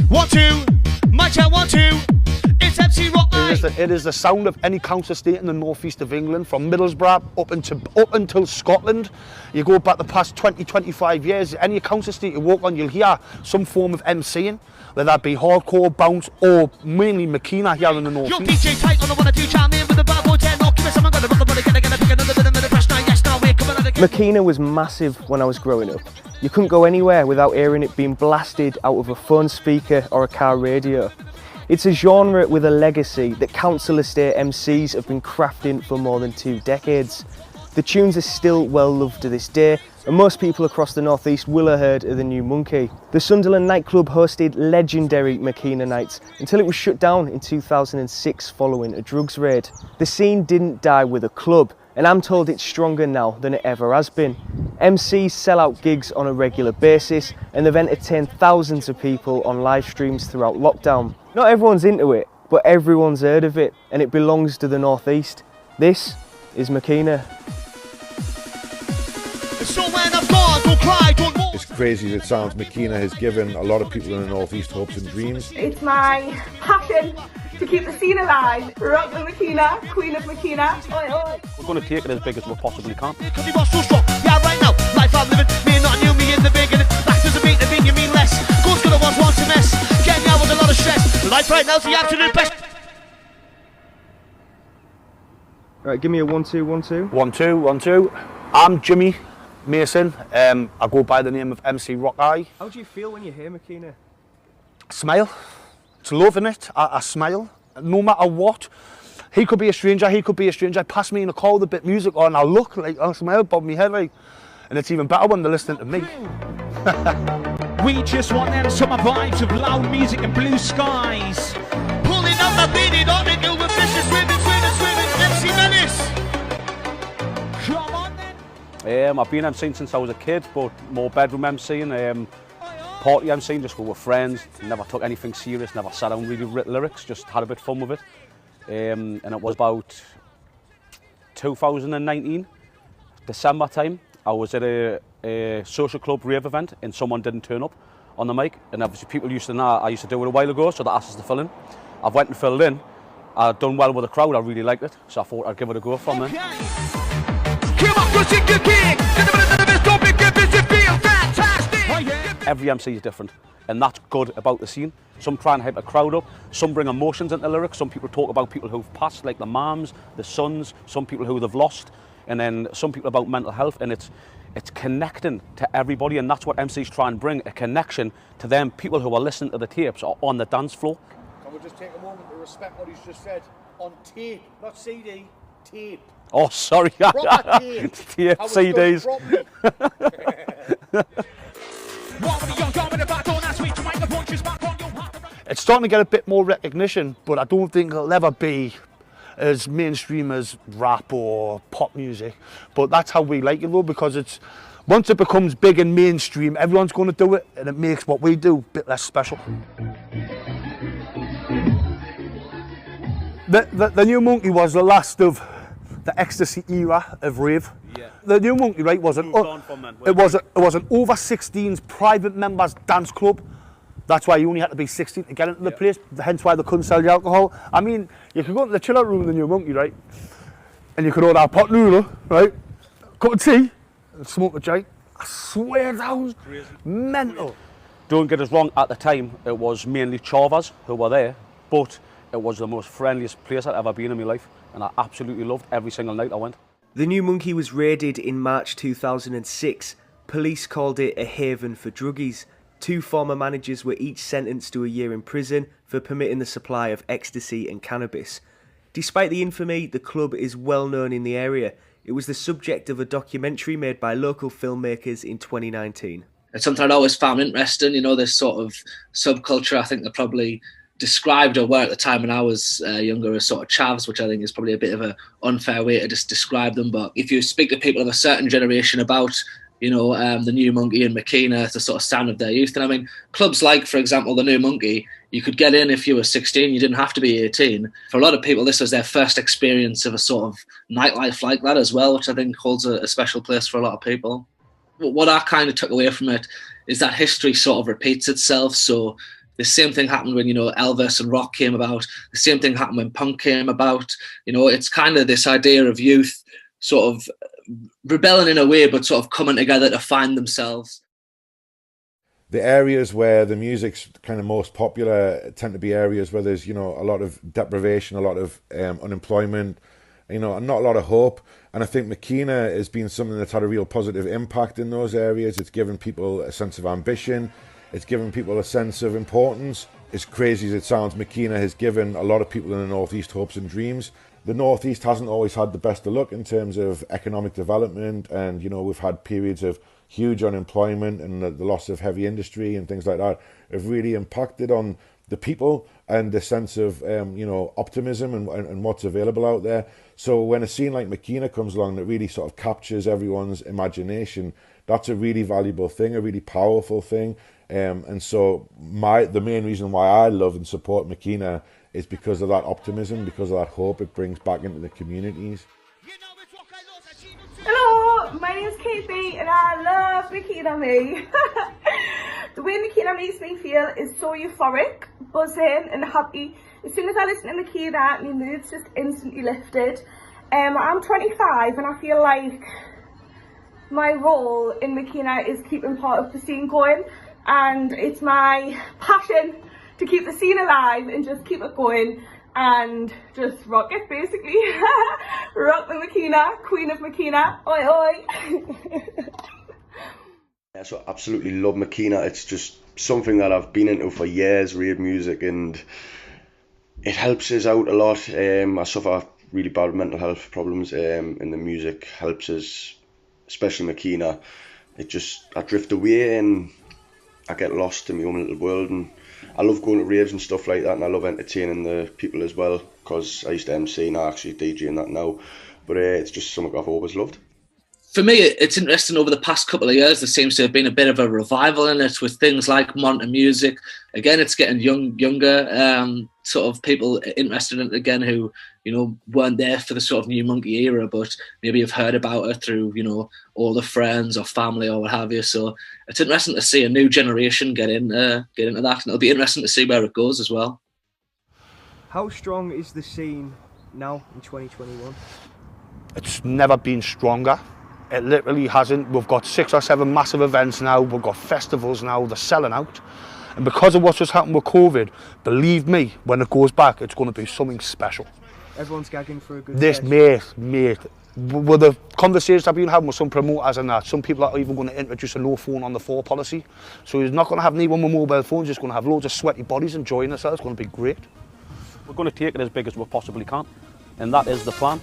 1, 2, mic check 1, 2. It's MC Rock Eye. It is the sound of any council estate in the northeast of England, from Middlesbrough up until Scotland. You go back the past 20, 25 years, any council estate you walk on, you'll hear some form of MCing, whether that be hardcore, bounce, or mainly makina here in the northeast. Yo, DJ Tight on the 1 or 2, chime in with the bad boy 10. Knock, give me some, I'm gonna rock the body, gonna pick another bit of the fresh night. Yes, now we're coming out again. Makina was massive when I was growing up. You couldn't go anywhere without hearing it being blasted out of a phone speaker or a car radio. It's a genre with a legacy that council estate MCs have been crafting for more than 2 decades. The tunes are still well loved to this day, and most people across the northeast will have heard of the New Monkey. The Sunderland nightclub hosted legendary Makina nights until it was shut down in 2006 following a drugs raid. The scene didn't die with a club, and I'm told it's stronger now than it ever has been. MCs sell out gigs on a regular basis, and they've entertained thousands of people on live streams throughout lockdown. Not everyone's into it, but everyone's heard of it, and it belongs to the northeast. This is Makina. So when I'm gone, don't cry, don't walk. As crazy as it sounds, Makina has given a lot of people in the northeast hopes and dreams. It's my passion to keep the scene alive. Rock the Makina, Queen of Makina. Oi, oi. We're going to take it as big as we possibly can. Because he was so strong. Yeah, right now, life I'm living. Me not knew me in the beginning. That doesn't mean to mean you mean less. Goes gonna want to mess. Getting out with a lot of stress. Life right now's the absolute best. Right, give me a 1, 2, 1, 2. 1, 2, 1, 2. I'm Jimmy Mason. I go by the name of MC Rock Eye. How do you feel when you hear Makina? Smile. It's love in it. I smile. No matter what. He could be a stranger, he could be a stranger. Pass me in a car with a bit of music on, I'll look, like, I'll smile, bob my head, like. And it's even better when they're listening to me. We just want them summer vibes of loud music and blue skies. Pulling out the beaded on it, with vicious swimming, MC Menace. Come on then. I've been MCing since I was a kid, but more bedroom MCing, party MCing, just with friends. Never took anything serious, never sat down really writ lyrics, just had a bit of fun with it. And it was about 2019, December time. I was at a social club rave event and someone didn't turn up on the mic, and obviously people used to know I used to do it a while ago, so they asked us to fill in. I went and filled in. I'd done well with the crowd, I really liked it, so I thought I'd give it a go from then. Every MC is different, and that's good about the scene. Some try and hype a crowd up, some bring emotions into lyrics, some people talk about people who've passed, like the mums, the sons, some people who they've lost, and then some people about mental health, and it's connecting to everybody, and that's what MCs try and bring, a connection to them people who are listening to the tapes or on the dance floor. Can we just take a moment to respect what he's just said? On tape, not CD, tape. Oh, sorry. Proper tape. Tape, CDs. It's starting to get a bit more recognition, but I don't think it'll ever be as mainstream as rap or pop music. But that's how we like it though, because it's once it becomes big and mainstream, everyone's going to do it, and it makes what we do a bit less special. The New Monkey was the last of the ecstasy era of rave. Yeah. The New Monkey, right, was an over 16s private members dance club. That's why you only had to be 16 to get into the place, hence why they couldn't sell you alcohol. I mean, you could go to the chill out room in the New Monkey, right, and you could order a pot noodle, right, cup of tea, and smoke a joint. I swear down, mental. Don't get us wrong, at the time it was mainly chavas who were there, but it was the most friendliest place I'd ever been in my life, and I absolutely loved every single night I went. The New Monkey was raided in March 2006. Police called it a haven for druggies. 2 former managers were each sentenced to a year in prison for permitting the supply of ecstasy and cannabis. Despite the infamy, the club is well known in the area. It was the subject of a documentary made by local filmmakers in 2019. It's something I always found interesting, you know, this sort of subculture. I think they probably described or were at the time when I was younger as sort of chavs, which I think is probably a bit of an unfair way to just describe them. But if you speak to people of a certain generation about, you know, the New Monkey and Makina, it's the sort of sound of their youth. And I mean, clubs like, for example, the New Monkey, you could get in if you were 16, you didn't have to be 18. For a lot of people, this was their first experience of a sort of nightlife like that as well, which I think holds a special place for a lot of people. What I kind of took away from it is that history sort of repeats itself. So The same thing happened when, you know, Elvis and rock came about. The same thing happened when punk came about. You know, it's kind of this idea of youth sort of rebelling in a way, but sort of coming together to find themselves. The areas where the music's kind of most popular tend to be areas where there's, you know, a lot of deprivation, a lot of unemployment, you know, and not a lot of hope. And I think Makina has been something that's had a real positive impact in those areas. It's given people a sense of ambition. It's given people a sense of importance. As crazy as it sounds, Makina has given a lot of people in the Northeast hopes and dreams. The Northeast hasn't always had the best of luck in terms of economic development, and, you know, we've had periods of huge unemployment, and the loss of heavy industry and things like that have really impacted on the people and the sense of, you know, optimism and what's available out there. So when a scene like Makina comes along that really sort of captures everyone's imagination, that's a really valuable thing, a really powerful thing. And so the main reason why I love and support Makina is because of that optimism, because of that hope it brings back into the communities. Hello, my name's Katie and I love Makina Me. The way Makina makes me feel is so euphoric, buzzing and happy. As soon as I listen to Makina, my mood's just instantly lifted. I'm 25 and I feel like my role in Makina is keeping part of the scene going, and it's my passion to keep the scene alive and just keep it going and just rock it, basically. Rock the Makina, Queen of Makina, oi oi. Yeah, so I absolutely love Makina. It's just something that I've been into for years, rave music, and it helps us out a lot. I suffer really bad mental health problems, and the music helps us, especially Makina. I drift away and I get lost in my own little world, and I love going to raves and stuff like that, and I love entertaining the people as well, because I used to MC and I actually DJ and that now, but it's just something I've always loved. For me, it's interesting. Over the past couple of years, there seems to have been a bit of a revival in it with things like Monta Music. Again, it's getting younger, sort of people interested in it again who, you know, weren't there for the sort of new Monkey era, but maybe have heard about it through, you know, all the friends or family or what have you. So it's interesting to see a new generation get into that, and it'll be interesting to see where it goes as well. How strong is the scene now in 2021? It's never been stronger. It literally hasn't. We've got 6 or 7 massive events now. We've got festivals now. They're selling out. And because of what's just happened with COVID, believe me, when it goes back, it's going to be something special. Everyone's gagging for a good This, mate, with the conversations I've been having with some promoters and that, some people are even going to introduce a no phone on the floor policy. So he's not going to have anyone with mobile phones, just going to have loads of sweaty bodies enjoying themselves. It's going to be great. We're going to take it as big as we possibly can, and that is the plan.